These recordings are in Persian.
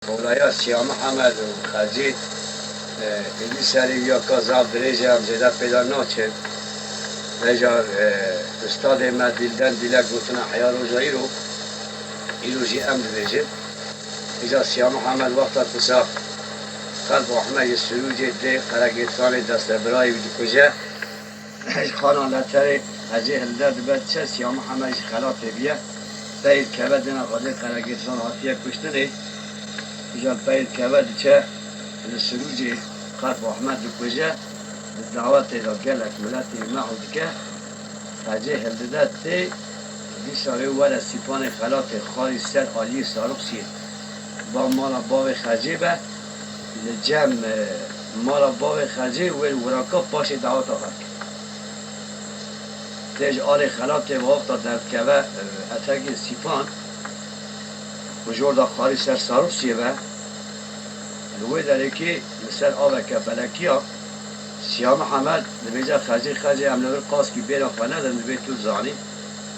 مولاي سيا محمد وخالجي اللي سالي يا كازاب دريجة مزيدا بيدا نوتشي نجار استاد ما دلدان ديلا قلتنا حيار وزايرو إلو جي أم دريجة إجا سيا محمد وقت الفساق قلب أحمد السروجي دي قرقيت ثاني دست براي ودي كجا خانا لتري هجي هلداد بد سيا محمد خلاطي بيه بيت كبدنا قدر قرقيت ثاني عطيه كشتني إجا بيت كبد چه السروجي قلب أحمد الكجا الدعوات إلى قلت ملاتي معود كه هجي هلداد دي دي ساري ولا سيبان خلاطي خالي سر عالي سارق سير با مالا باوی خجیبه لجم مالا باوی خجیب و وراکا پاش دعوت آخر تیج آل خلاب و وقتا درد که اتاق سیپان و جور دا خاری سر ساروف سیبه الوی داره که مثل آوه که فلکی ها سیاه محمد نبیجا خجی امنور قاس کی بیرا خانه در نبی تو زانی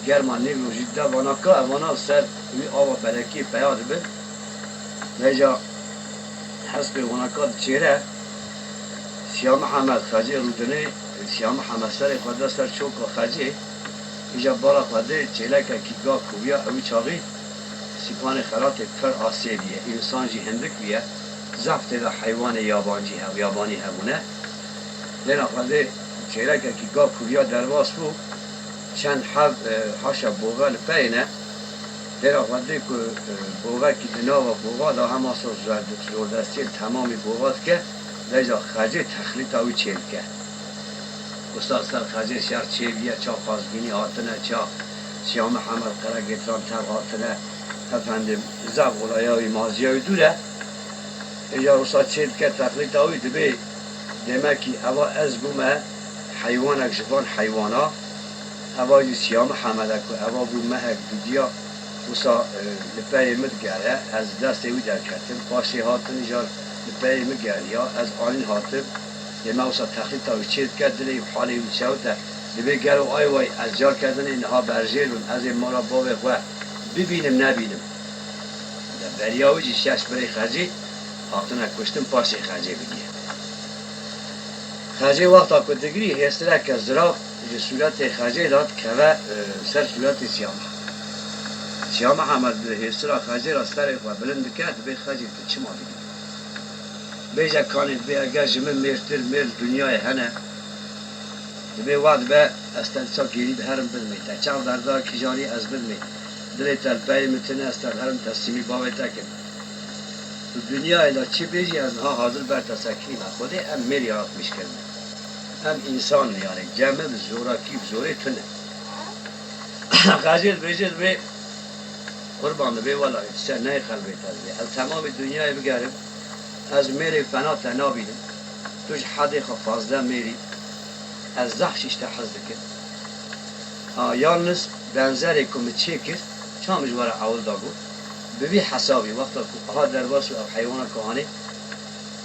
گرمان نبی وجود دا واناکا اوانا سر وی آوه فلکی پیاد بید نجا حسب هناك تشيره سيا محمد خاجي رودني سيا محمد سر خدا سر شوك خاجي اجا بارا خدا چلك کیگا کویا او چاغي سیپان خرات فر آسیبیه انسان جی هندک بیه زفت دا حیوان یابانی ها یابانی همونه لینا خدا چلك کیگا کویا درواس بو چند حب حاشا بوغل پینه در آخوانده که بوغا که دنا و بوغا دا هم آسا زوردستی تمامی بوغات که لیجا خجه تخلیط آوی چیل که استاد سر خجه شهر چه بیه چا خازبینی آتنه چا سیاه محمد قرقیتران تر آتنه تفندم زب غلایاوی مازیاوی دوره ایجا استاد چیل که تخلیط آوی دبی دمکی اوا از بومه حیوانک جوان حیوانا اوا سیاه محمد که اوا بومه اک دودیا وسا لپای مدگره از دست او در کتم پاشی هاتن جار لپای مدگریا از آن هاتم یه ما وسا تخلیط تا چیت کرد دلی حالی و چوته لبی گرو آی وای از جار کردن اینها برجیلون از این مارا باوی خواه ببینم نبینم در بریاوی شش بری خرجی هاتن کشتم پاشی خرجی بگیه خرجی وقتا کدگری هستره که زراف صورت خرجی داد که سر صورت سیامه سیاه محمد هسترا خجی را سر و بلند کرد به خجی که چه ما بگیم بیجا کانید به اگر جمع مرتر مر دنیای هنه به وقت به استنسا گیری به هرم بلمی تا چاو دردار کجانی از بلمی دلی تلپای متنه استر هرم تسلیمی باوی تکن دنیای دا چه بیجی از نها حاضر بر تسکیم خوده ام میلیارد میشکنه ام انسان یعنی جمع زوراکی زوری تنه خجی بیجید به قربان به والله سر نه خلبی تازه از تمام دنیای بگرم از میری فنا تنا بیدم توش حدی خفازده میری از زحشش تحز دکن یالنس بنظری کم چی کرد چامش وارا اول داگو ببی حسابی وقتا که آها درباس و حیوان کهانی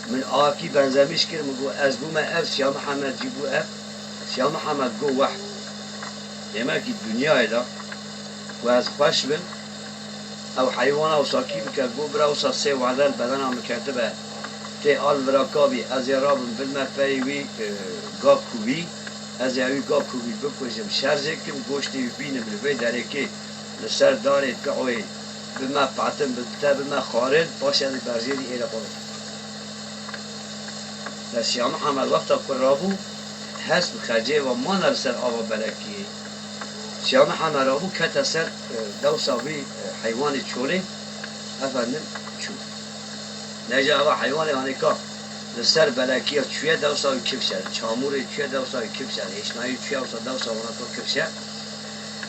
من آکی بنظرمیش کرد مگو از بوم اف سیاه محمد جیبو اف سیاه محمد گو وحد دیمه که دنیای دا و از خوش بن او حیوان او ساکی بکر گو برا وصا سه وعدل بدن هم مکتبه تی آل وراکابی از یرابم بالمفری وی گا کوبی از یاوی گا کوبی بکوشم شرزه کم گوشتی بینم لبی داره که لسر داره کعوی بما پعتم بلتا بما خارد باشه از برزیدی ایره بابت لسیام محمد وقتا قرابو هست بخجه و ما نرسل آبا بلکی سیاه محمد رابو کتا سر دوساوی حیوان چوله افندم چو نجا اوا حیوان هانیکا لسر بلکیه چویه دوساوی کفشه چامور چویه دوساوی کفشه اشنایی چویه دوساوی ناتو کفشه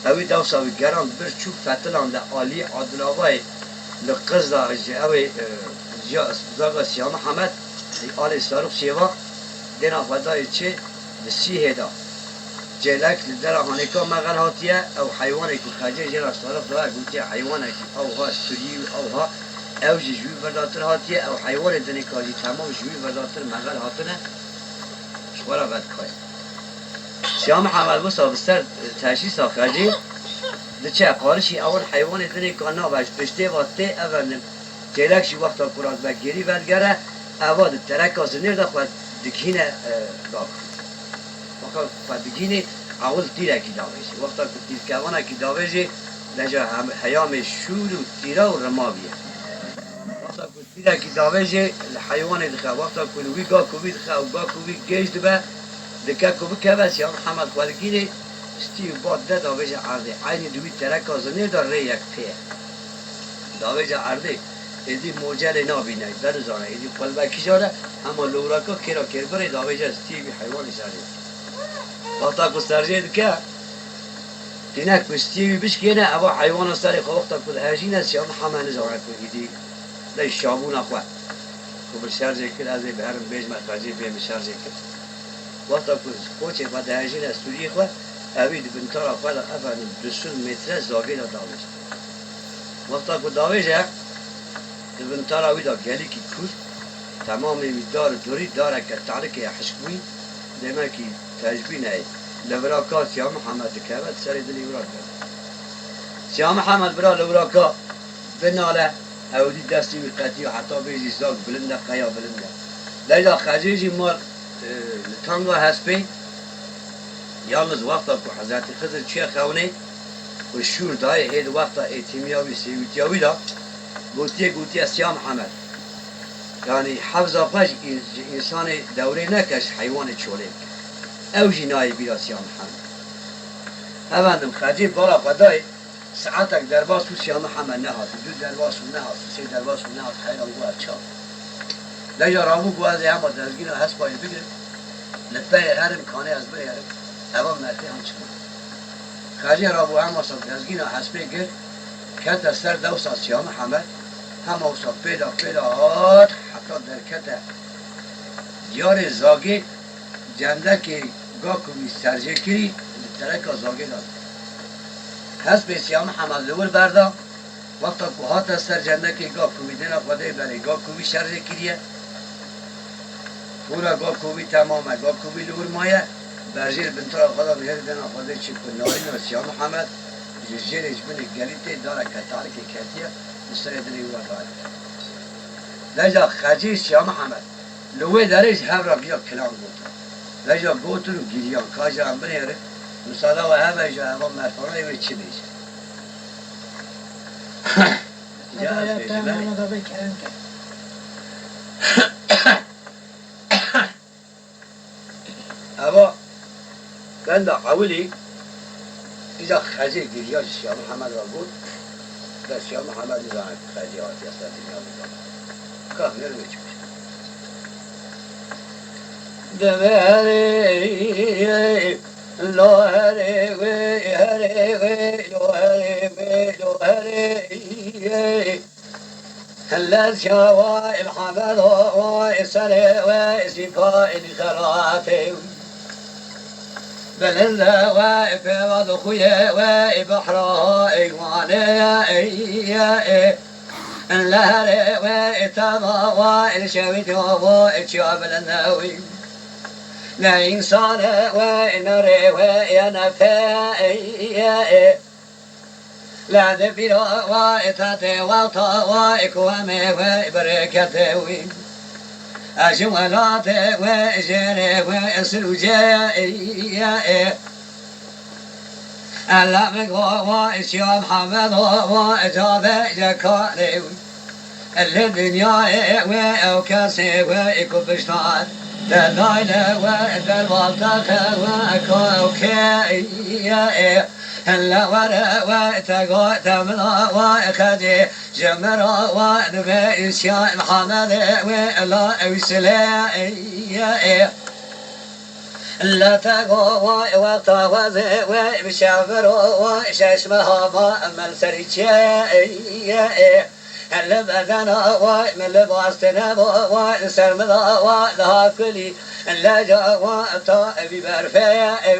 اوی دوساوی گران بر چوب فتلان ده عالی عادلاوی لقز ده اوی جا زاغ سیاه محمد دی آل ساروخ سیوا دینا خدای چه دسیه دا جلک در هانیکا مغل هاتیه او حیوانی که خجه جلس طرف داره گویی حیوانی که او ها سوری او ها او جوی برداتر هاتیه او حیوان دنیکاری تمام جوی برداتر مغل هاتنه شوارا بد کای سیاه محمد بسا بستر تشییس خجه ده چه قارشی اول حیوان دنیکار نباش پشته واسطه اول تلکشی وقتا قرآن بگیری ولگره اواد ترک از نیر دخواد دکینه داخل وقتا دکینه اول تیره کی داویجی وقتا که تیر کوانه کی داویجی لجا حیام شور و تیره و رماویه وقتا که تیره کی داویجی الحیوان دخواه وقتا که لوی گا کوبی دخواه و گا کوبی گیش دبه دکه کوبی که بس یا محمد خالگینه استیو باد ده داویجی عرضه عینی دوی ترک از نیر دار ری یک پیه داویجی عرضه ایدی موجل نابینه درزانه ایدی قلبکی جاره اما لوراکا کرا کربره داویجی استیوی حیوانی سرده وقتا که سرجه دکه دینک بستیوی بشکنه اوا حیوان سری خو وقتا که هجین است یا محمد نزاره که ایدی دی شابون اخواه که بشرجه کرد از به هرم بیج مخرجی بیم شرجه کرد وقتا که کوچه بعد هجین است سوری خواه اوید بنتار اخواه افن 200 متر زاگه دا داویجه وقتا که داویجه بنتار اوید گلی کی کود تمام میدار دوری داره که تعلق حشکوی دیمه کی تجبی نه لوراکا سیام محمد کبد سر دلی وراکا سیام محمد برا لوراکا بناله اودی دستی وقتی و حتی بیزی زاگ بلنده قیا بلنده لیلا خجیجی مال لطانگا هسپی یالنز وقتا که حضرت خضر چه خونه و شور دای هید وقتا ایتیمیاوی سیویتیاوی دا گوتی سیام محمد یعنی حفظا خوش انسان دوره نکش حیوان چوله اوجی نای بیرا سیام محمد هفندم خجیب بالا قدای ساعتک درباس و سیام محمد نهاد دو درباس و نهاد سه درباس و نهاد حیران گوه چا لجا رامو گوه زی همه دزگین هست باید بگرد لپه هر امکانه از بره هوا مرکی هم چکن خجیب رامو همه سال دزگین هست بگرد کت از سر دو سال سیام محمد همه سال پیدا هات حتی در کت دیار زاگه جنده که گاه کمی سرجه کری ترک زاگه داد هست به سیام محمد لور بردا وقتا که هات از سر جنده که گاه کمی دینا خواده بره گاه کمی سرجه کریه پورا گاه کمی تمامه گاه کمی لور مایه برجیر بنتر خدا مهر دینا خواده چی کناری و سیام محمد جرش بنی گلیته داره که تارک کتیه مستر دلی ورا داره لجا خجی سیام محمد لوی درش هم را بیا کلام بود لجا گوتر و گیریان کاجا هم بنیاره مساله و همه جا همه مرفانه و چی میشه هدایت من را بکرم که اما بند اولی اینجا خجی گیریان سیام محمد را بود و سیام محمد نزاند خجی آتی اصلا دنیا بزاند که نرمه چی میشه دمری لا هري وي هري وي لو هري وي لو هري هلا شوا الحمد وإسري وإسفاء الخرافي بلله وإفاد خويا وإبحرها إيواني اللهري وإتما وإلشويت وإتشاب النوي لا إنسان وإنري وإنفاء لا دبير وإتاتي وطا وإكوامي وإبركتي أجوالاتي وإجري وإسلوجي ألمك وإشيام حمد وإجابي جكاري الدنيا وأوكاسي وإكبشتان دلائل وذلوالتك وكوكي هلا ورا وتقوى تملا وخدي جمرا ونبي إشياء محمد ولا أوسلاء لا تقوى وطاوز وبشعبر وششمها ما ملسريتي هل بدنا ومن لباستنا وسرمنا ولها كلي لا جاء وطائب برفاء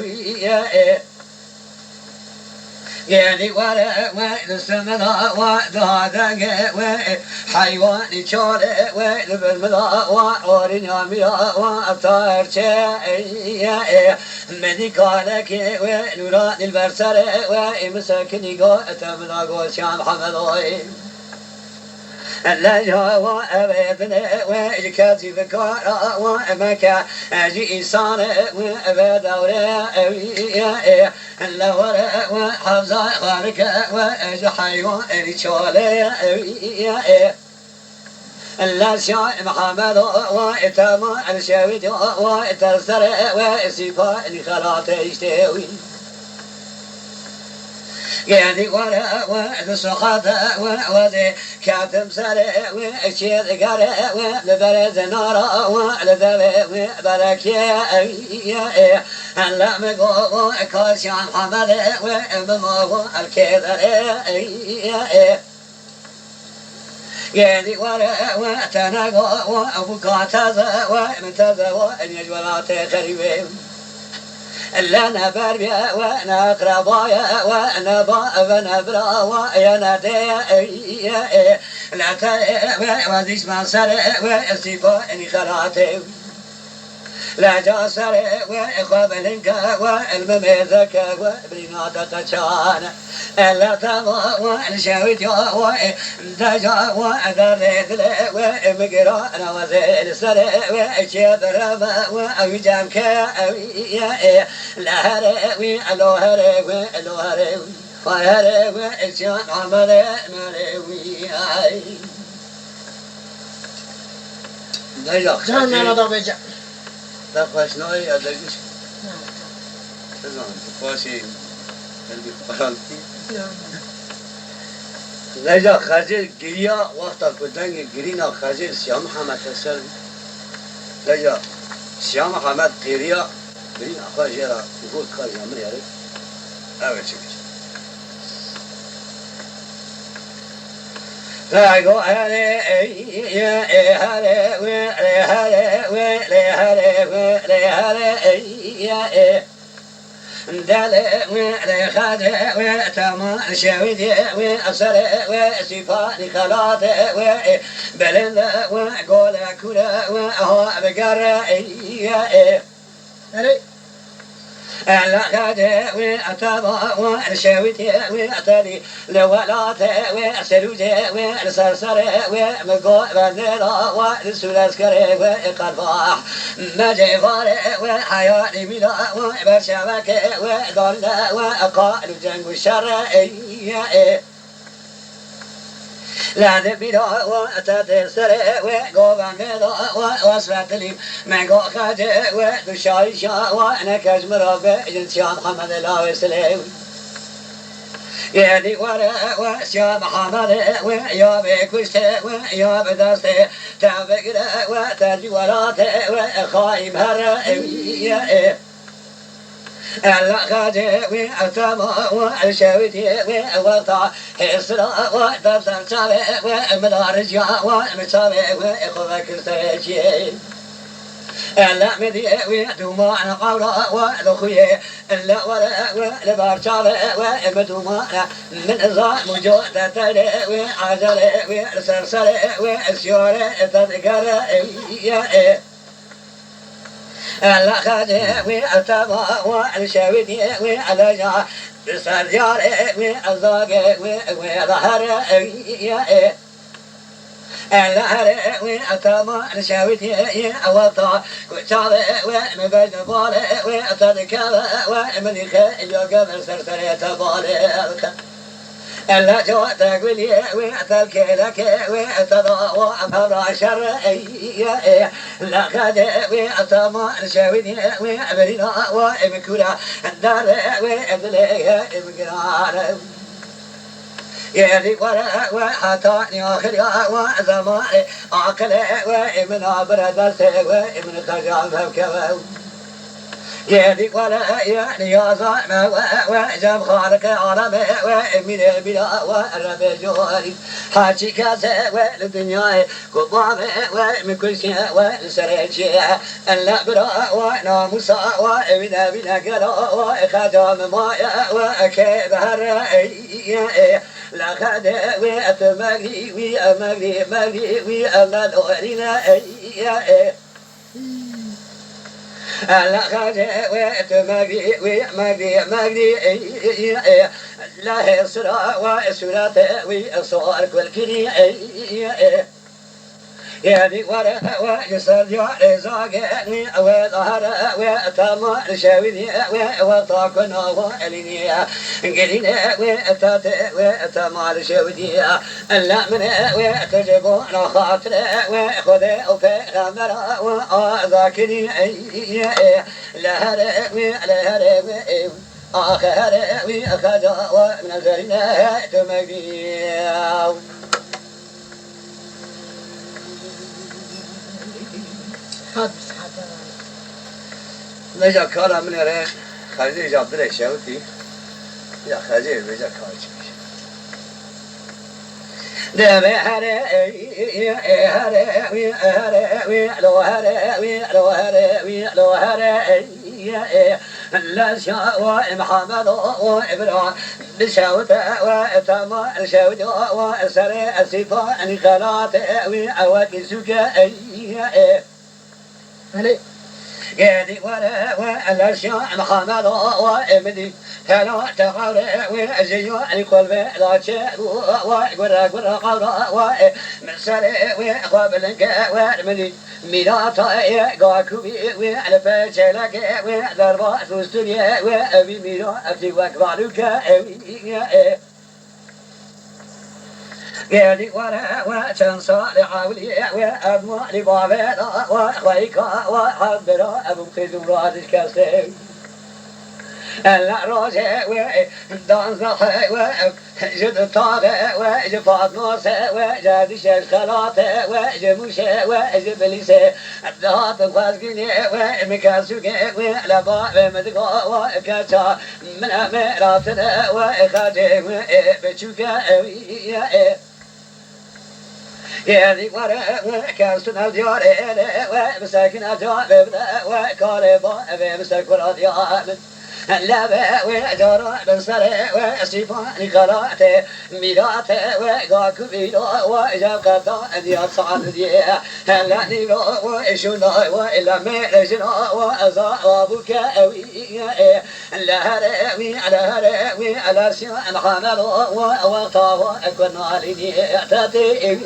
يعني ولا ونسمنا ودهادا وحيوان شارع ولبلمنا وعورنا ميا وطائر شاء مني كالك ونوران البرسر ومساكني قوة من أقول شام حمد لا جوا أبدنا وجكاتي فكارا ومكا أجي إنسان وأبدورا أويا لا ورا وحفظا خاركا وأجحي ورشالي أويا لا شاء محمد وإتما الشاويد وإتسر وإسيفا لخلاط يشتوي يعني ورا والصحاب وذي كاتم سر وشيد قرا ولبرز نارا ولذب برك يا هلا مقو كاش محمد ومما الكذر يعني ورا وتناقا وبكاتزا ومنتزا ويجولات خريبين لا نبر بيا وانا اقربايا وانا بابا برا ويا نادي لا تا واديش ما سر واستيفا اني خراتي لا جاسر وقبلنك والمميزك وبريناتا تشان لا تما والشاويت دجا ودريت ومقرا نوزيل سر وشيدر وأوجامك لا هري ولو هري ولو هري وهري وإشان عمل مريوي دجا جانا لا بيجا ده قاشناي ادريش تزان قاشي قلبي قرالتي لجا خازي جريا وقتا كدنگ جرينا خازي سيام محمد حسن لجا سيام محمد قيريا جرينا خاجرا يقول خاجي امر ياري اوه چكش رايغو هاري هاري دل خاد تمام شويد وأصر وسفان خلاط بلند وقول كلا وهو بقرا لا خاد وأتابع وشويد وأتري لولات وسلوج وسرسر ومقو بندرا وسلسكر وقرباح مجفار وحياة بلا وبرشبك وضل وقال جنگ الشر لا دبيرا وتدسر وقوبان بيضا واسفات لي مقو خاج ودشايشا ونكاج مرابع جنسيا محمد الله وسلم يدي ورا وسيا محمد ويا بكشت ويا بدست تابقر وترجي ورات وخايم هر لا خاجي وأتما والشاويتي ووقطع حسرا ودفتر شابي ومدارج ومشابي وإخوة كرتاجي لا مدي ودوما قورا ولخوي لا ورا ولبارشابي ومدوما من إزا موجودة تلي وعجل وسرسل وسيور تذكر لا خاجي وأتما والشاويتي والجا بسرجار والزاق وظهر الهر وأتما الشاويتي وطا وشاب ومبجن بال وتذكر وملك يقبل سرسر تبال ألا جو تقولي وأتلك لك وأتضاء أمر شر لا خد وأتما الشاويتي وأبرنا وأبكرا الدار وأبليها إبقرار يدي ورا وحتاني آخر وزمان عقل وابن بردرس وابن خجام كبو يدي ورا يعني يا زعم وجم خارق عالم ومن البلا والرب جواري حاجي كذا والدنيا قضام ومن كل شيء والسر شيء ألا برا وناموس وابن قرا وخجام مايا وكبهر لا خد وأتمغي وأمغي مغي وأمدورنا لا خاجة وتمغي ومغي مغي لا يسرى وسرات وصار كل كني يعني ورا ويسر رزاقني وظهر وتمر شاويني وطاقنا وعليني قلينا وتات وتمر شاويني لا من وتجبون خاطر وخذ وفغمر وذاكني لهر ولهر آخر وأخذ ومن الغرنا تمقيا نجا كارا من رأي خارجي جاب دري شاوتي يا خارجي نجا كارا شمش دمي هري هري هري لو هري لو هري لو هري لا شاء محمد وإبراهيم بشاوت وتما شاوت وسر السفان خلات وأواك سكا علي قادي ولا شاء محمد وإبدي هلا تقر وزي القلب لا شاء وقرا قرا قرا ومن سر وقبلك ومن ميراتا قاكوبي وعلى فجلك وضربة فستنيا وأبي ميراتا وقبلك قالي ورا وتنصى لعولي وأدمع لبابا وخيكا وحضر أبو خزورات الكاسي لا روزة ودان زخي وجد طاغة وجفاط نوسة وجاد الشخلاطة وجموشة وجبليسة الدهات الخاسقيني ومكاسوكي ولبا ومدقا وكاتا من أميراتنا وإخاجي وبتشوكا يدي ورا وكاسنا الديار ومساكن الجواب وكاربا ومساكن الديار لا وجرى بنصر وصفان قرات ميرات وقاكبيلا وجاقتا ديار صعدي لا نيرو وشنا وإلا ميرجنا وأزا وابوك لا هرمي على هرمي على سيان محمد ووقتا وأكونا لني اعتاتي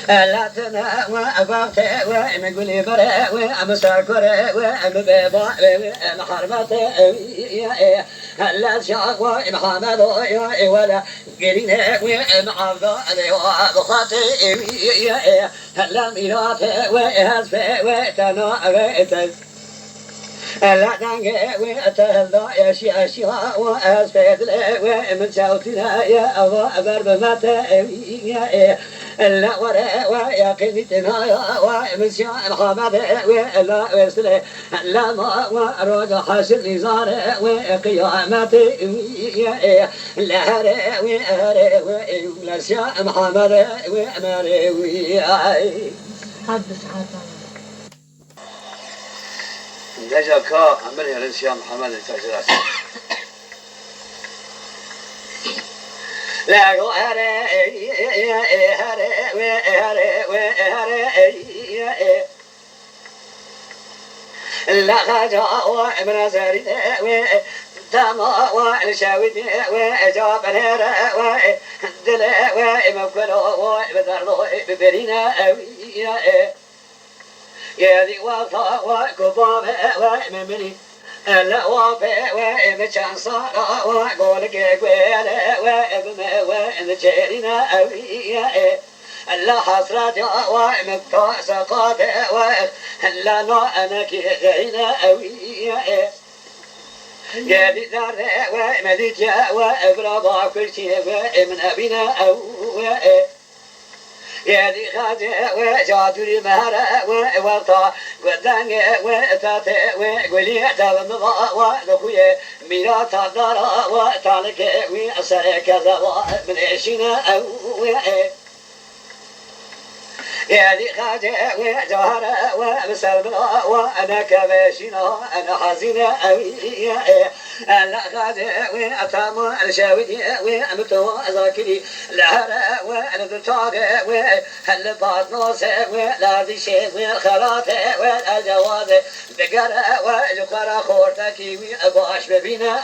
لا تنا وأبغت ومقولي برا ومساكر ومبيضا ومحرمت لا شاق ومحمد ولا قرينا ومعرض وبخاتي لا ميرات وهزف وتنا وتز لا دنجة وتهلا يا شيا وأسفد ومن صوتنا يا أبا برب متى لا ورا ويقينتنا ومن شاء محمد ولا وسله لا ما ورا حسن نزار وقيامته لا هر ولا شاء محمد ومروي دجا كا عمل يا رشيا محمد التاجرات لا هري لا خاجا ومن زاري تما والشاوي وجاب نير ودل ومكل وبدر ببرينا يا ذي وفا وكباب وممني لا وفا ومشان صار وقولك قويل وابما وانجرنا أويا لا حسرات ومقتصقات لا نعنك غينا أويا يا ذي ذر ومديت وابرضا كل شيء من أبينا أويا يا ذي خاجة وجادري مهرة ووطا ودان وتات وقولي تبمضا ودخوية ميراتا دارا وتالك وأسر كذا من عشنا أويا يا ذي خاجة وجهرة ومسلمنا وأنا كباشنا أنا حزينة أويا لا غادي وأتام الشاودي وأمتو ذاكري لا وأنا هل بعض ناس ولا ذي شيء وخلاط والجواز بقرا وجقرا خورتك وأباش ببينا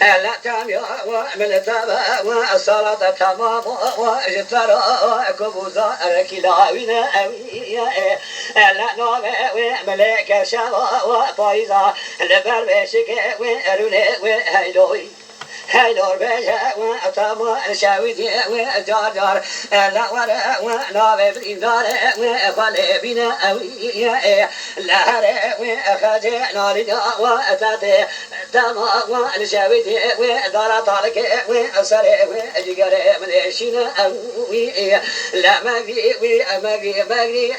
لا تاميا ومن تابا والصلاة تمام وجترا وكبوزا ركلاوينا أويا لا نوم وملك شوا وفايزا لبربشك وأروني وهيدوي هيدور بيا وأتام الشاويدي وجارجار لا ورا ونوم بإدار وخلي بنا أويا لا هري وخجي نارينا وأتاتي دما والشاويدي ودارا طالك وأسري وجيجري من شينا أويا لا مغري ومغري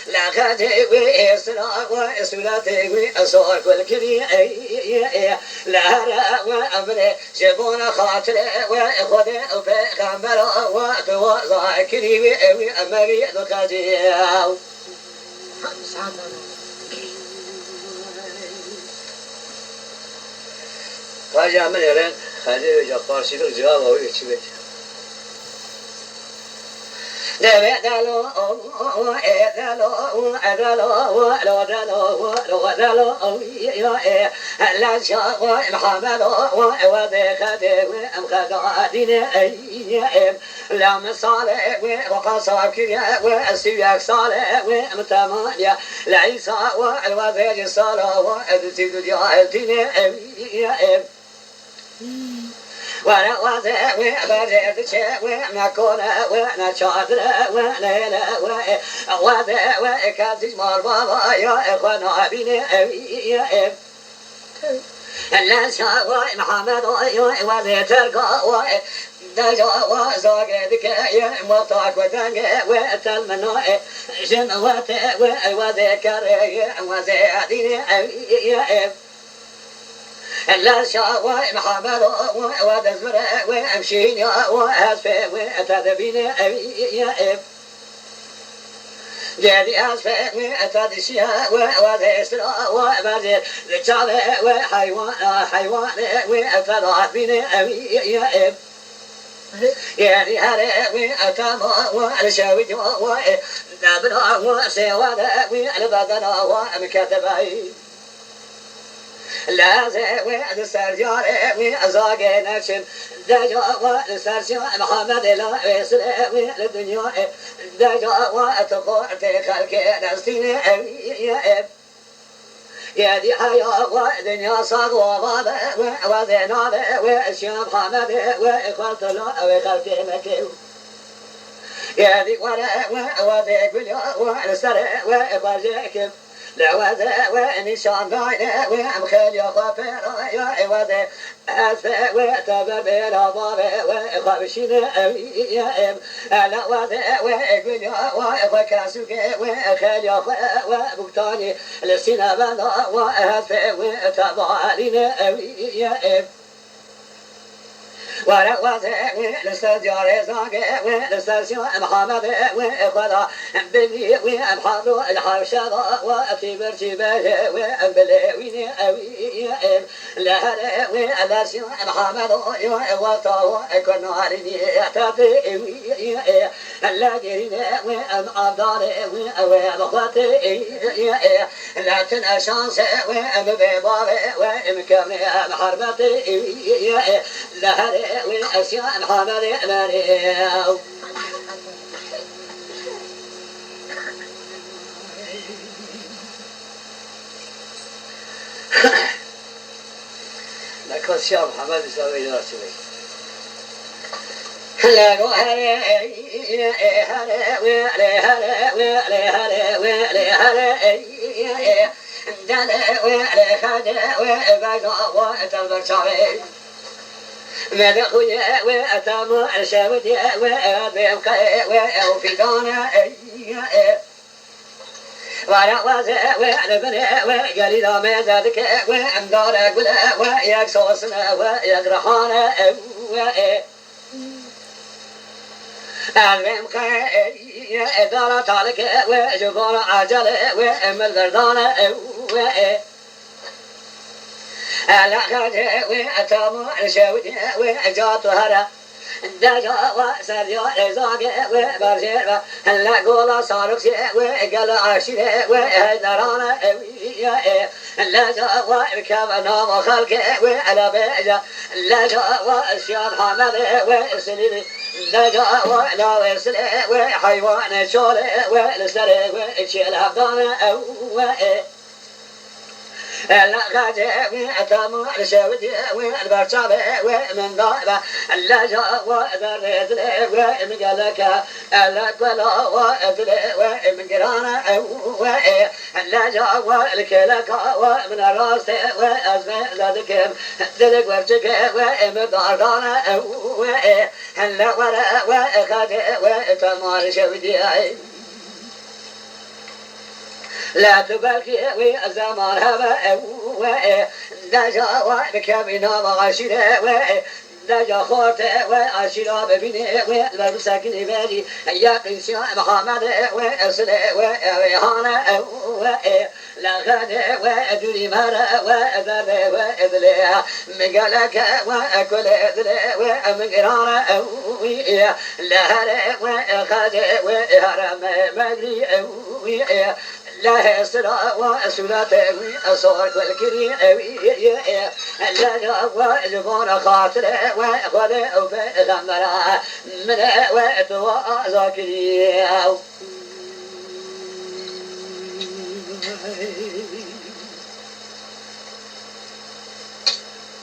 لا خجي وإسراء وإسولاتي وأصور كل كري لا هرا أمري جبون خاطر وإخوة وبيغمر وتوضع كريم وأمري دخاجي خاجي أمري رن خاجي وجا قارشي لك جواب ويكشبت لا شاء محمد وذكر ومخدعين لا مصالح وقصاب كريا والسياق صالح ومتمانيا لعيسى والوذيج صالح وأدتي ديالتين وانا وذا وبرد شيء ونكونا ونشاطر ونيلا وذا وكاتج مربابا يا إخوانا بيني يا لا شاء محمد وذا ترقى دجا وزاقدك يا مطاق وتنقى وتلمنا جنوات وذكر وذا ديني يا لا شاء محمد ودزمر وامشيني واسفي واتذبيني يا جادي اسفي واتدشيا وذيسرا وبرزير للشعب وحيوان واتذعبيني يا يعني هاري واتاما والشاوي ودابنا وسيوانا والبدنا ومكتبين لا زوي السرجار وأزاق نشم دجا والسرجار محمد لا يسر والدنيا دجا وأتقر تخلق نستين يا دي حياة والدنيا صاغ وبابا وذناب وأشياء محمد وإخوة الله وخلق مكيو يا دي ورا وذيك بليا والسر وإخوة لعوذا ونشان باينة ومخيل يا خفيرا يا عوذا أسفى وتبربينا بابا وخبشينا يا لعوذا وإقبل يا وإخوكاسوك وخيل يا وبكتاني لسنا بنا وأسفى وتبعالينا يا ورقوة للسجارة زاقة وللسجارة محمد وإخوة بني وأمحر الحرشة وأتبر جبال وأنبلوين أوي لهلا والسجارة محمد وإخوة كنارني يعتبر لا جرينا وأمعبدار وأمخوة لا تنشانس وأمبيبار وأمكمل محربة لهلا والأشياء محمد مريم لك الأشياء محمد يسوي راسي لا هلا هلا ولا هلا ولا خدا وبقى وتبرشاوي ماذا خويا وأتام الشاودي وأبيمك وأوفيدانا وانا وزا وعلبنا وقليلا ماذا ذكا وأمدارا قلا ويكسوسنا ويقرحانا أبيمك إدارة طالك وجبار عجل وأمل بردانا لا خاجة وأتامو الشاوي وجات هرا دجا وسريا رزاق وبرجر هلا قولا صارخ وقال عاشر وهدرانا لا جا وكبنا وخلق وعلى بيجا لا جا وشياب حمد وسليل لا جا ولا وسل وحيوان شول ولسر وشيل هبدان لا خاجة وأتامو الشاودي والبرشابة ومن ضابة لا جا وذريت ومن قلك لا قلا وأدل ومن قرانا لا جا والكلك ومن الراس وأزمة ذلك ذلك ورشك ومن ضارنا لا ولا وخاجة وأتامو الشاودي لا تبكي وزمان هوا دجا وبكابنا وعشيرة دجا خورت وعشيرة ببيني والبسكن بادي يا قنشا محمد وأرسل وريحانة لا غد وأدري مرة وأذر وأذلها مقالك وأكل أذل ومن قرارة لا هر وأخذ وهرم مجري لا سرا وسلات وصار والكريم لا جوا جبار خاطر وخذ وبدمرا من وتوا ذاكري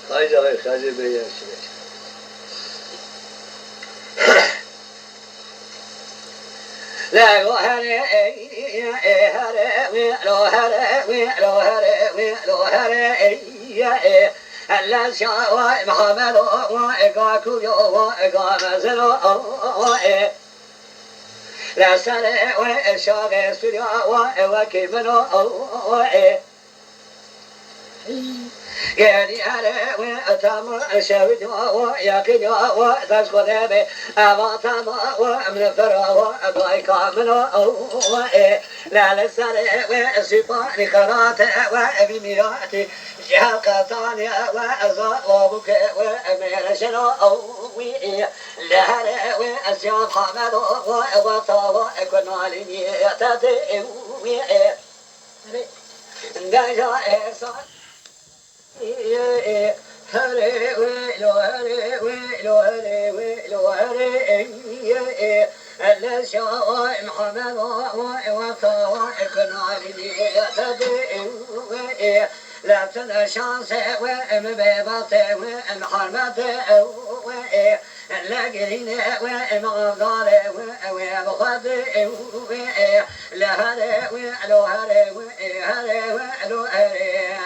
خاجة خاجة بيا لا هري هري لو هري لو هري لو هري لا شاء محمد وإقاكو وإقام زلو لا سنة وإشاغ سريع وكمنو يعني أنا وأتم شاهد ويقين وتسقط به أماتم ومن الفرع وضايق منه لا لسان وسفان قرات وبميرات جهة قطانية وأزوابك وأمير شنو لا وأسياب حمد وطاوة كنا لني تاتي دجا إحسان هري ويلو هري ويلو هري ويلو هري الشاء محمد وطاوة كنا لني تاتي لا تنشانس ومبيبات ومحرمات لقرين ومغضار ومخد لا هري ويلو هري هري ويلو هري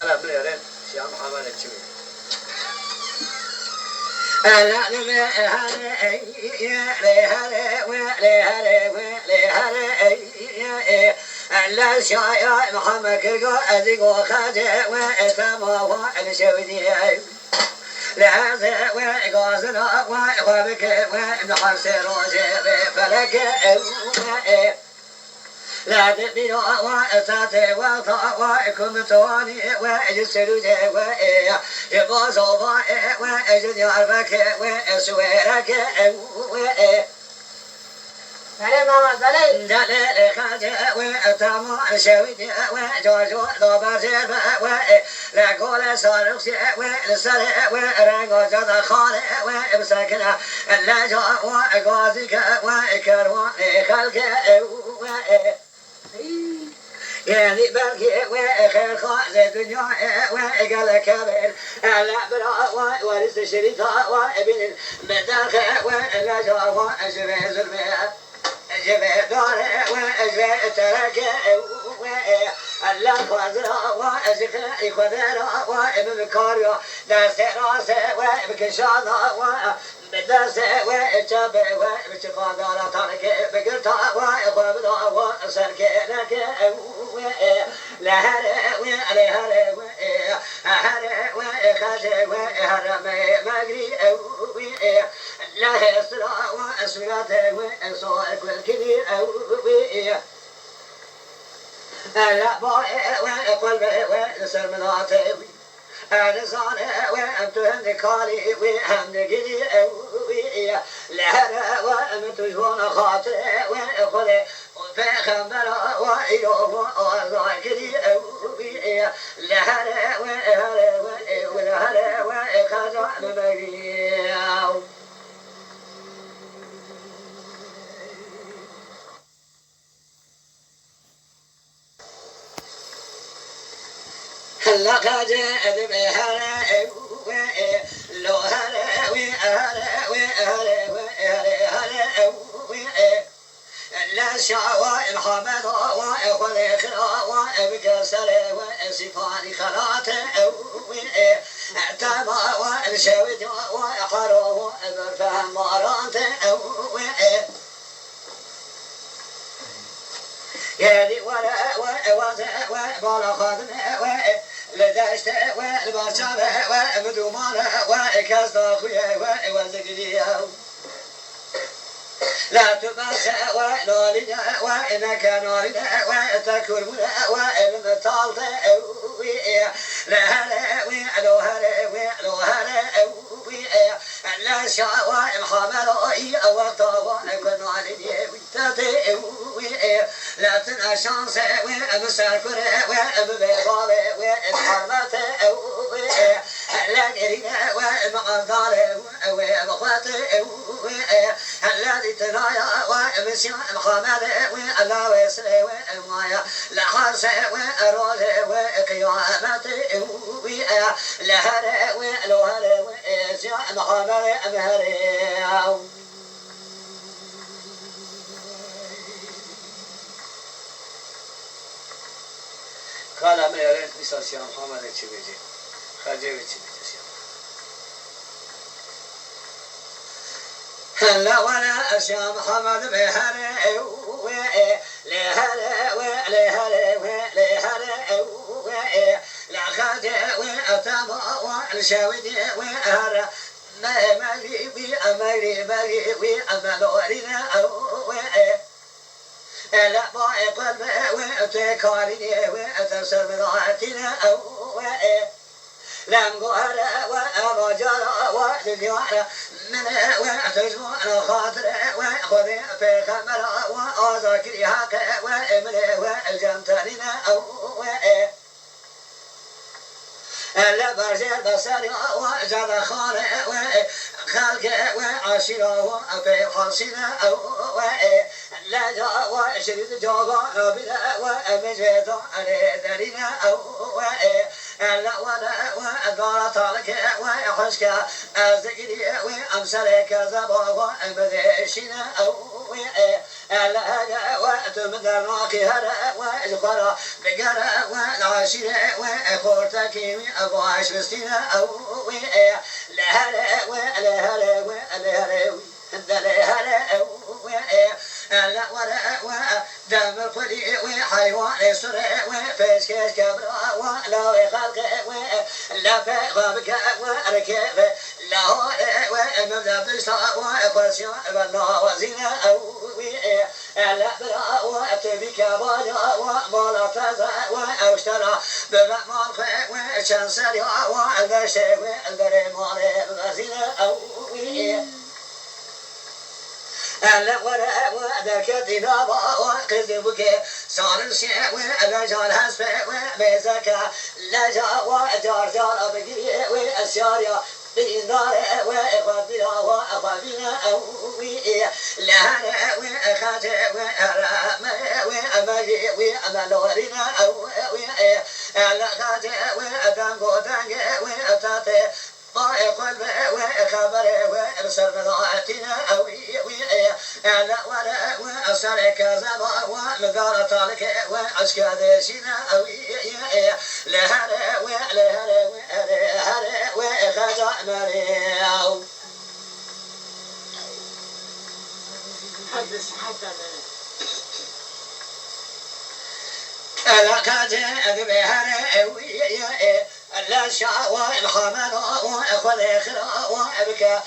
أنا بليرين يا محمد الجميل لا لا شايع محمد كيكو أزيكو خاجة وإسلامه والشودي لا زي وإقازنا وإخوابك وإبن حسين وجيب فلك لا تبين وأساتي وطاوائكم تواني وإجسلوجي وإبازوا وإجن يعرفك وإسويرك سلام ماما سلام دليل خاجة وإتامو الشويد وجوجو ضبرجيب لا قول صارخ ولسر ورنقو جد خالي وإبسكنا لا جو وقازك وإكروان خلق يعني بلقي وخير خاز الدنيا وقال كبير لا بلا ورث شريطة وابن بداخل ولا جوا وأجري زلمي أجري دار وأجري ترك الله خزرا وأزكى خذرا وابن كاريا دست راسه وبكشانا بدرس وإجاب وإجقادار ترك بقرطا وإخوابنا وأسرك لك لهر ولهر هر وخاج وهرم مجري لا يسرع وأسرته وأصائك والكذي أوي لا باي وقلبي ونسر مناطي لساني وأمتهن كالي وأمن قلي أوي لهنا وأمتجون خاطري وأخذي وفخمنا وإيوم وذاكري أوي لهنا ولهنا وخزع مبيع لك جئت بهلا لو هلا وهلا وهلا وهلا لا شعوى محمد وأخذ خلا وأبكسر وأسفاني خلات تما وأشهد وأقرأ وأبرفهم مرات يدي ولا ووزع وبلا خادم لدشت والبرشام ومدومان وكسر خويا وزقليا لا تبخ ونالي وإنك نالي وتكر والمطالط لا هلا ولو هلا ولو هلا لا شاء محمد وقت وكن علي وتدي لا تنسى شانس ومسكر ومبغض وحرمت لا قريب ومقدار ومخاط الذي تنايا ومسيا محمد والله ويسر ومايا لا حرس وروز وقيامت لهر ولوهر ويسيا محمد مهريا قال ما يريد بساسيا محمد تشبيجي خرجي تشبيجي هلا ولا أشياء محمد بهري لهلا ولهلا ولهلا لا خاجة وأتابع والشاودي وهرا ما مالي بأمري مالي وأملورنا لا باي قلب وتكارني وتسر مضاعتنا لم قهر وأرجل ولقيار من وتجمع خاطر وخذ في خمر وأذكر حق وإمر والجمترنا لا برجل بصري وجد خالق وخلق وعشيرة وفي خلصنا لا جاء وشريد جاء بلا ومجد على درينا لا ولا وأدار طالك وحشك أزكري وأمسلك زبا ومذيشنا لا وأتمدر ناقهر وإذقر بقر والعشير وأخورتك وأبواش بستنا لهلا ولهلا ولهلا دلهلا لا ولا دم القلي وحيوان سرع وفسكش كبرى ولا خلق لا فغبك وركب لا ومبدا بشطاء وقرشا بلا وزينة لا برا وابتبك بالا ومالا تزا واشترى بمعنى وشنسري وعندشي وعندري مالي وزينة لا ولا وذاك تنابا وقذبك صار الشيء ولا جال حسب وبزكا لا جا وجار جار بقي وأشاريا بالنار وإخواتنا وأخواتنا لا وأخات وأرام وأمجي وأملورنا لا خات وأتانقو تانق وأتاتي قلب وخبر وارسل مضاعتنا لا ولا وأسرك زبا ومدار طالك وعشك ديشنا لهلا ولهلا ولهلا وخزع مريع حدث لا كاتب بهري لا شاء محمد وأخذ خلا وأبكى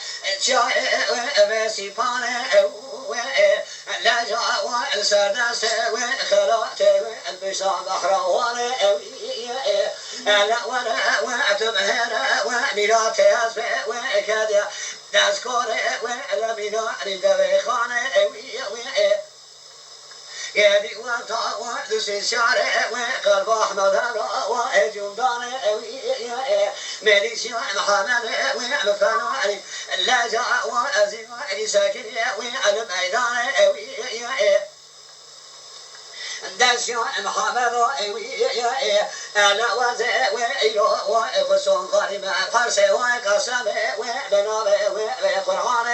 جاء وسيبان لا جاء وسردس وخلات البشام بحروان لا ولا وتبهر وميلات يسبع وكذا تذكر ولمنا ندوي خانه يدي وطا ودس الشارع وقلب أحمد وجمدان مليش محمد ومفنوعي لا جاء وأزم ساكن والميدان دس محمد ألا وزع وإيرو وخصون قريب قرص وقسم وبناب وقرآن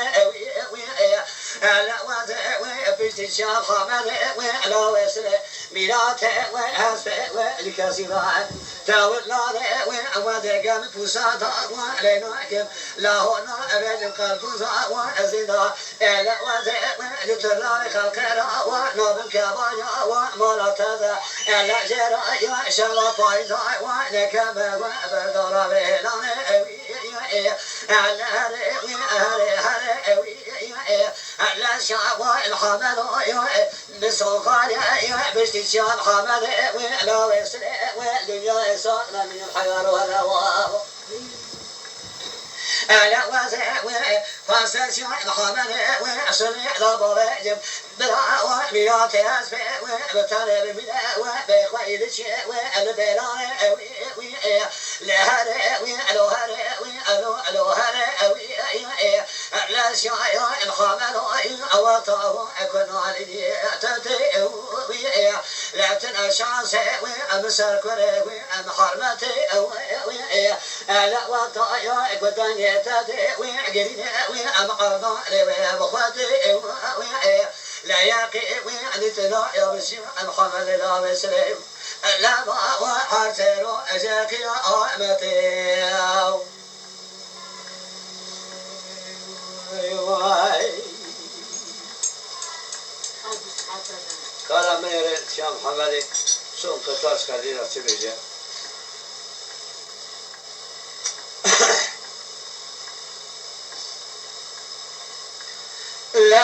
ألا وزع وفشت الشام حمد وعلى وسل ميلات وحسب والكسران تولى وذقم فساد ولناكم لهنا أبد قلب وأزدا ألا وزع لترى خلقنا ونوب كبايا وملتذا ألا جرى شرف عيدا ونكب وبدر بلان ألا لا شعب الحمد بسوقان باستشهاد حمد ولا وسل والدنيا صارنا من الحيار والهوى ألا وزع فاستشهاد حمد وصلي ضباب بلا وميات أسفل وبتالي بلا وبخويد الشيء والبلان لهذا وألوهر لا شاي محمد أوطاه أكون عليه تدي لا تنشاس وأمسر كره وأمحرمتي لا وطايا قدني تدي وعقرين وأمعرض وأبخوتي لا يقي وعنتنا يا بشير محمد لا بسلم لا ما وحرتلو أجاك يا أمتي قال مير شام حمالي شون قطاش كدينا تبيجي لا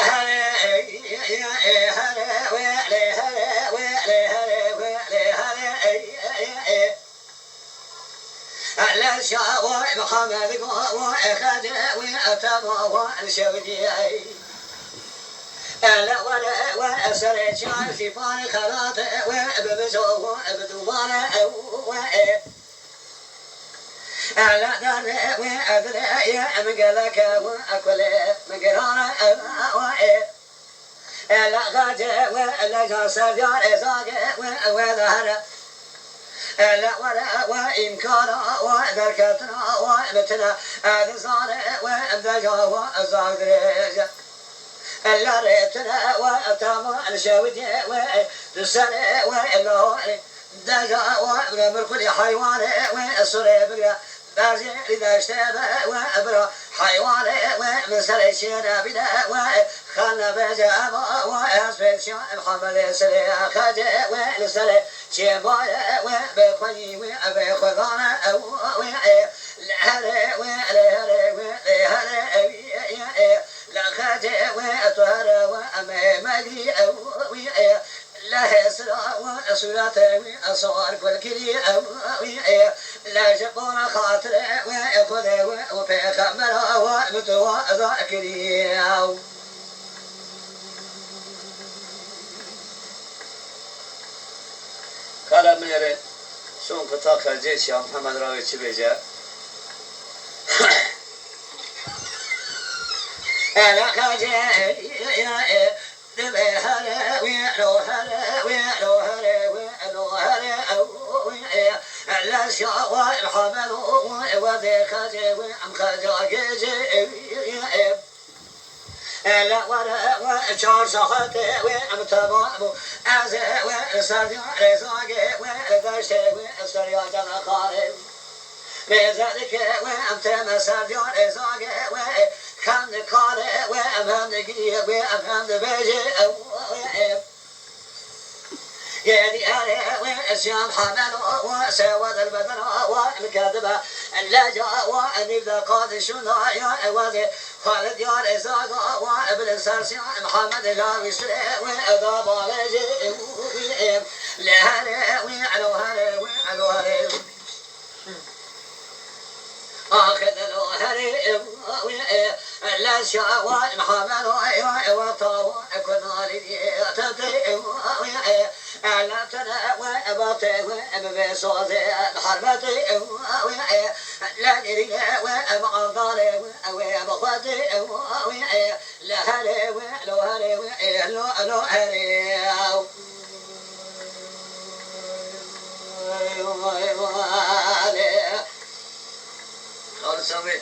لا شاء محمد وأخذ وأتبع وأنشودي لا ولا وأسر شعر في فار خلاط وببزو وبدوبان لا دار وأدري يا مقلك وأكل مقران لا غاجة ولا جاسر جار إزاق وظهر لا ولا وإمكان وذكرتنا ومتنا أذزان وأبدجا وأزاقريج لا ريتنا وأتام الشودي وتسنى وإلهي دجا وأمر كل حيوان وأسرى بقى بازي إذا اشتبه وأبرى حيوان ومسر الشينا بدا وخلنا بجابا وأسفل شو محمد سري أخذ ونسل شيبايا وبخوي وبخوضانا لهري لا خاج وأطهر وأمامي لا يسرى وأسرات وأصار كل لا جبر خاطر وأخذ وبخمر ومتوى ذاكري قال ميرين شون قطاك الجيش يا محمد راوي تشبيجا أنا خاجي لا شاء الحمل وذي خاجي وعم خاجي لا ولا وشار صحتي وعم تبابو أزي وسردي رزاقي ودشتي وسريا جنا خاري بذلك وعم تمسردي رزاقي وخمد خاري وعم همدقي وعم همد بيجي يدي وسيام حمل وسواد البدن والكذبة اللجا ونبدا قاد شنا يا وادي خالد يا رزاق وابن سرسي محمد غاوي سري وذا بالجي لهري وعلو هري وعلو هري آخذ الهري لا شاء محمد وطاوع كنا لي تطيع لا تنوى بطي وبصوتي حربتي لا نريد ومعضلي وبخوتي لا هري ولو هري لو هري خالصامي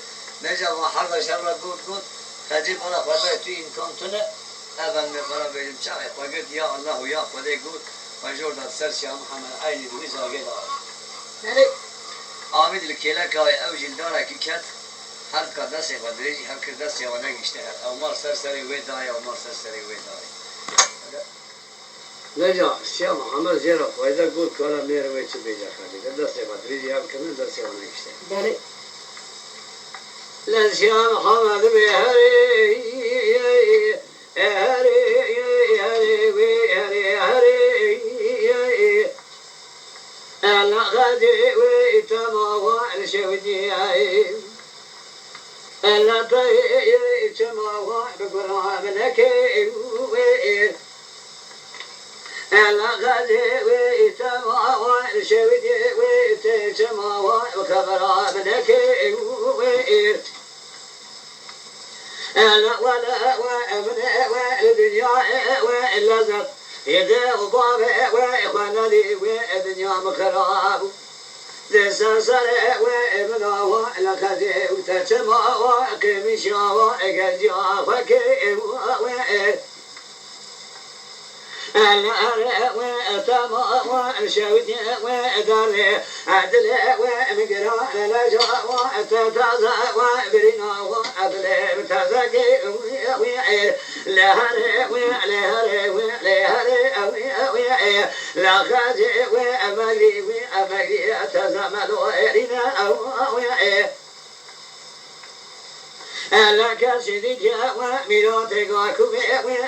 نجا وحرب شر قوت تجيب أنا خبرتي إن كنتنا أبن مقرب الجمشاء وقد يا الله يا خدي قوت وجود السرس يا محمد عيني دويزا قيدا آمد الكيلا كاي أو جلدارا كي كات هل كداسي بدريجي هل كداسي وانا يشتهر أو مار سرسري ويداي أو مار سرسري ويداي نجا الشيخ محمد زيرا وإذا قلت كلا مير ويتش بيجا خالي كداسي بدريجي هل كمان داسي وانا يشتهر لنشيا محمد بهري هري هري هري أنا غادي ويتما والشودي أنا تيتما وبقرامنك أنا غادي ويتما والشودي ويتما وبقرامنك أنا ولا وأبناء والدنيا واللذة إذا ضاب وإخوانا لي والدنيا مخراب لسلسل وإبنا ولخذ وتتما وقمشا وقجا وكيم أنا وأتما وشودي وداري عدل ومقرا لجا وتتازا وبرنا وعدل تزكي وعير لهري ولهري ولهري لخازي وأمري تزمل وإرنا وعير لك سيدي وميلاتك وكبي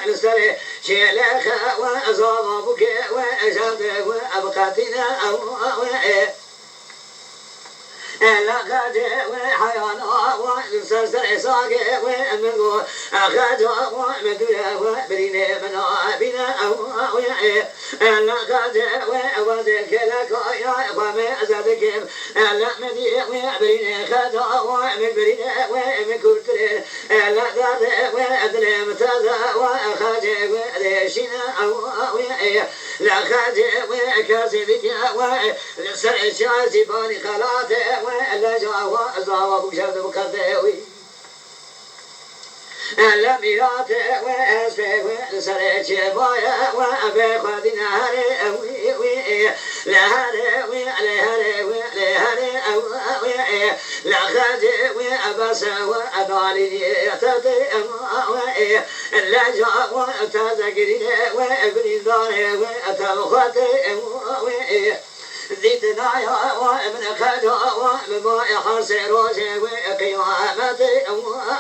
والسري شيلك وأصابك وأجابك وأبقاتنا وعير لقد وحيانا وسرسر ساقي ومنو أخذ ومدويا وبريني من عابنا لقد وذلك لك يا ومأزدك لأمدي وبريني خذ ومن بريني ومن كرتري لقد وأدلم تذا وأخذ وليشنا لقد وكاسبك وسر شاسباني خلاته ولا جاوا زاوا بوشاد بكذوي لم يرات واسف وسرج بايا وابي خدنا هري وي لا هري وي لا هري وي لا هري وي لا خاج وابس وابالي يتدي وي لا جاوا تذكري وابن دار واتلخت وي زيدنا يا ومن خدا ومن ما يحرسر روجي وقيامتي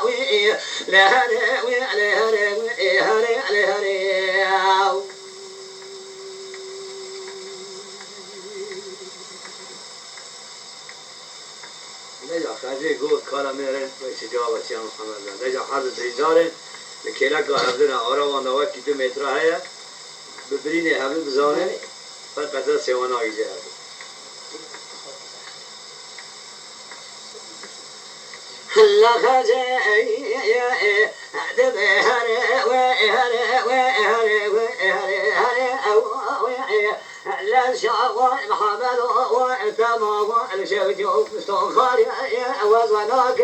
وي لهري ولهري ولهري لهري نجا خاجي قول كلام ميرن وشجاوة يا محمد نجا حد تجارن لكيلك هذنا أروان دوات كده متر هيا ببريني هبل بزانه فقط سوانا يجي لا خجي دبي هري وهري وهري وهري لا شاء محمد وتما والشوج مستخار وزناك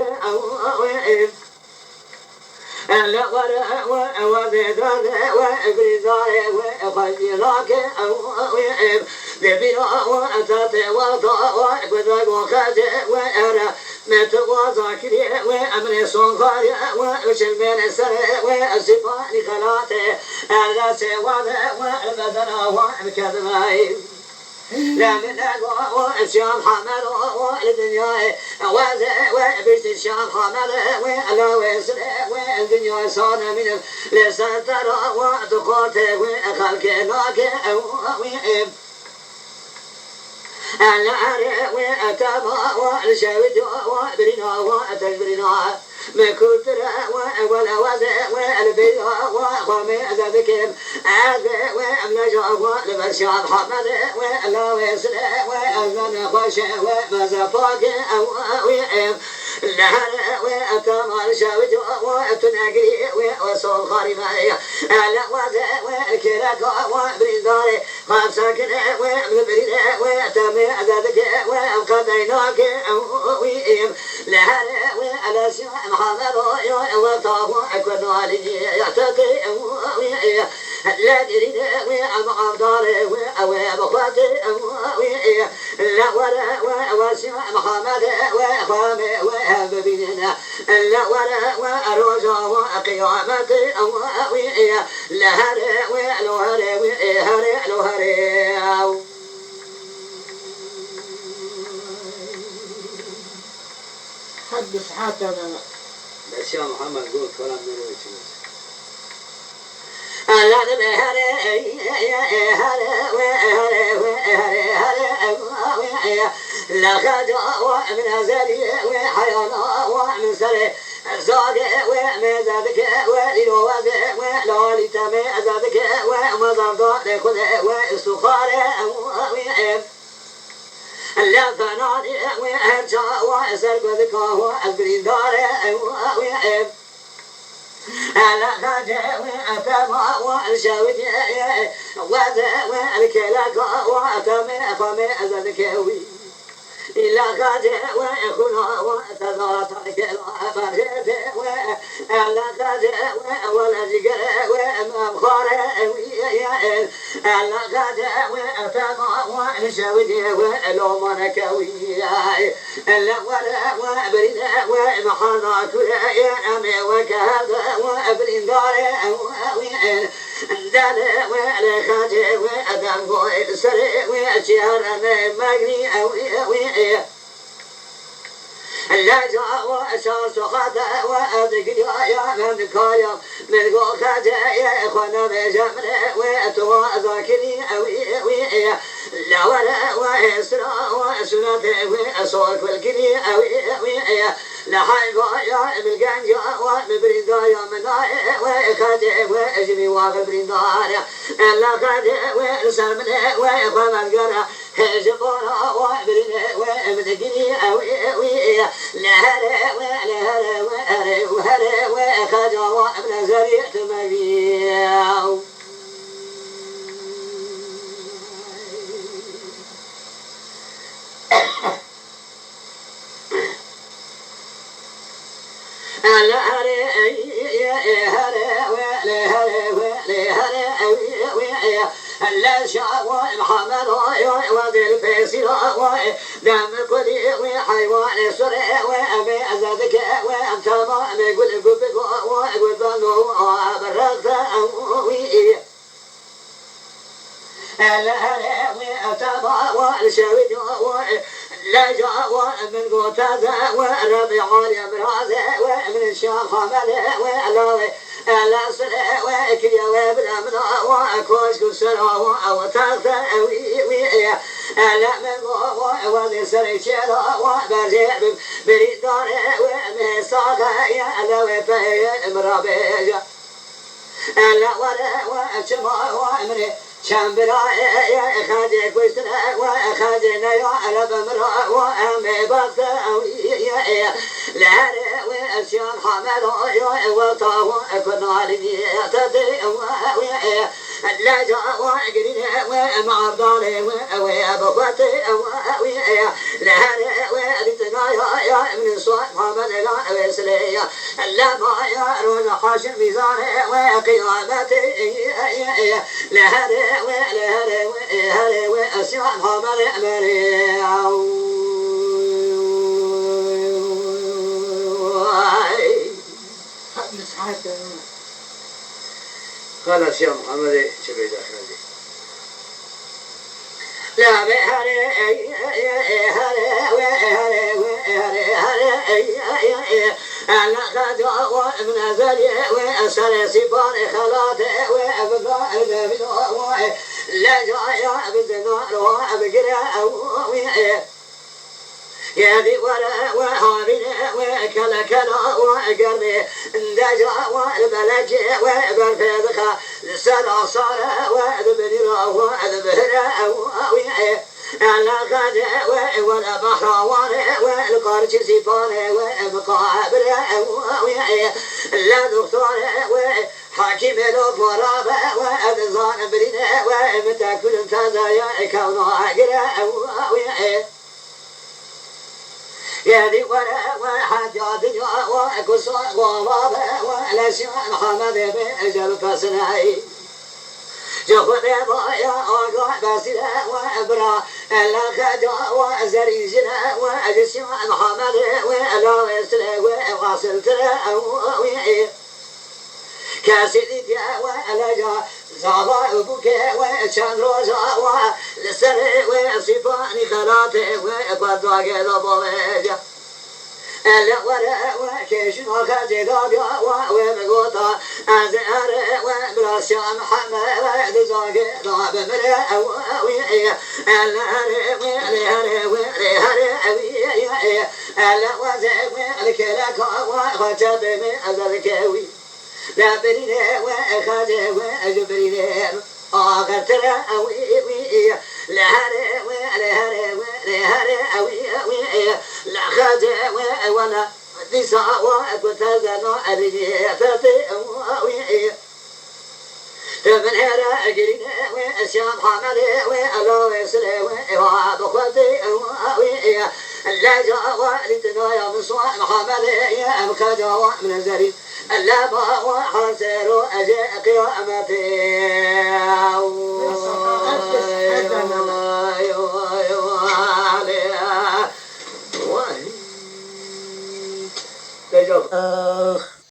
لا ورا وزيدان وبرزار وخجلاك ببيع وأتت وضاء وذاك وخج وأرى متواضع كري وأمن صغاري وشل من السر والسفاني خلاته الراس وضع والبدن ومكذباي لا من أقوى والشام حمل والدنيا وزع وبرت الشام حمل ولا وسر والدنيا صار من لسان ترى ودخلت وخلق ناك وإب العرق وأتابع والشاود وبرنا وتجبرنا مكتر ولا وزع والبيع وقامي ذكر عذا وملجأ والبرشام حمد ولا وسر وأذن خش ومزفاق وإب العرق وأتابع الشاود وتنقري وصول خارمي لا وزع والكراك وبرنداري خمسك ومبرنا وتمي ذلك وقضيناك وإيم لهلا وعلى سمع محمد وطاب كنا لي يعتقي وإيم لا تريد ومعبدار وبخوات وإيم لا ولا وسمع محمد وخام وببيننا لا ولا ورجع وقيامة وإيم لهلا ولهلا وهلا لهلا حدث حاتنا بس يا محمد قول كلام من وجهك لا خجا ومن أزلي وحيانا ومن سري زاد ومن زادك وللو وزع ولا لتمي زادك ومضى لكل واستخار وعيب لا فنادي وهرجا وأسر قذكا والبريدار وعيب لا خجا وأتما والشاود وزع والكلاك وأتمي فمي زادك إلا خاجة وأخونا وتذاتك الأبرد وألا خاجة ولا جقر ومبخار ألا خاجة وأتما وشاود ولومنك ألا ولا وأبرد ومحانا كل أمي وكهذا وأبرد دار دال ولا خاجة وأدم قوي سري وأشهر مجري لا جاء وأشاس خاطا وأذكر يا من كايا من قو خاجة يا إخوانا بجمر وأتوا ذاكري لا ولا وإسرا وأسنة وأصوك والكري لا حيبا يا بالجنجا ومبريدا يا مناي وخاجة وأجري وغبريدا لا خاجة وسلمن وإخوان القرى هجبورا وبرنا ومدقني لهلا ولهلا وهلا وهلا وخاجة وابن زريعة مبيع لا شاء محمد وذي الفيصل دم قدي وحيوان سرع وأبي أزادك وأنت ما يقول قبك ويقول ظنه برغت وإيه الهلا وأتابع والشويد لا جاء من قتادة وربيع الأمراض ومن الشام حمد وعلاوي لا سرع وكليا وبالأمن وكوش كسر وتغت وإيه لا من وذي سرع شيرا وبرجع بريدار ومساق يا لوي في مرابيج لا ولا وأشما وأمري شامبرا يا خاجة كويسنا وخاجنا يا على بمرا وأمي بغت يا لا وأشيان حمد يا وطاو كنا لي تدي ويا لا جاء وقرينا ومع ضالي وبخوت ويا لا وأدتنا يا من صوت محمد لا وسلي لا ما يرون حاشم ميزان وقيامتي لا ولا وأسمع محمد أمري تمام. خلاص يا محمد شبيد أحمدي لا بهري أنا خدوا من زلي وأسر سبار خلاته وأبغى لا جايا بالنار وأبقرا يا ذي ولا وهابنا وكلا كلا وقرني دجا والبلج وبرفدخا لسنا صار وذبني وذبهنا ويعي أنا قد ولا بحر والقرش سيفان ومقابل ويعي لا دكتور حاكم الفراب وأذان برينا ومتاكل تزايا كونها قرا ويعي يا ذي ولا واحد يا دنيا وقصة وضاب ولا سمع محمد بأجل فسناي جفر ضايا أقع بسلا وأبرا ألا خدا وزريزنا وأجسم محمد ولا وسلا وواصل ترى ويعي كاسدي ولا جا زعبا بوكي وشان روزا ولسر وصفاني خلاته وقد واجد بوجا ألا ولا وكيش وخزي دابيا ومقوطا أزهر وبراسيا محمد زاقي ضاب مرا ويعي ألا هر ألا وزي والكلاك وخجب من أزركوي لا برينا وأخذ وأجبرينا آخر ترى أوي لهر أوي لا خذ ولا نساء وتزن أرجي فتي أوي من هرا أجرينا وأسيام حمد وألا ويسر وأبخوتي أوي لا جاء لتنا يا مصوى محمد يا أبكى جاء من الزريد لا ما وحسر أجي قيامتي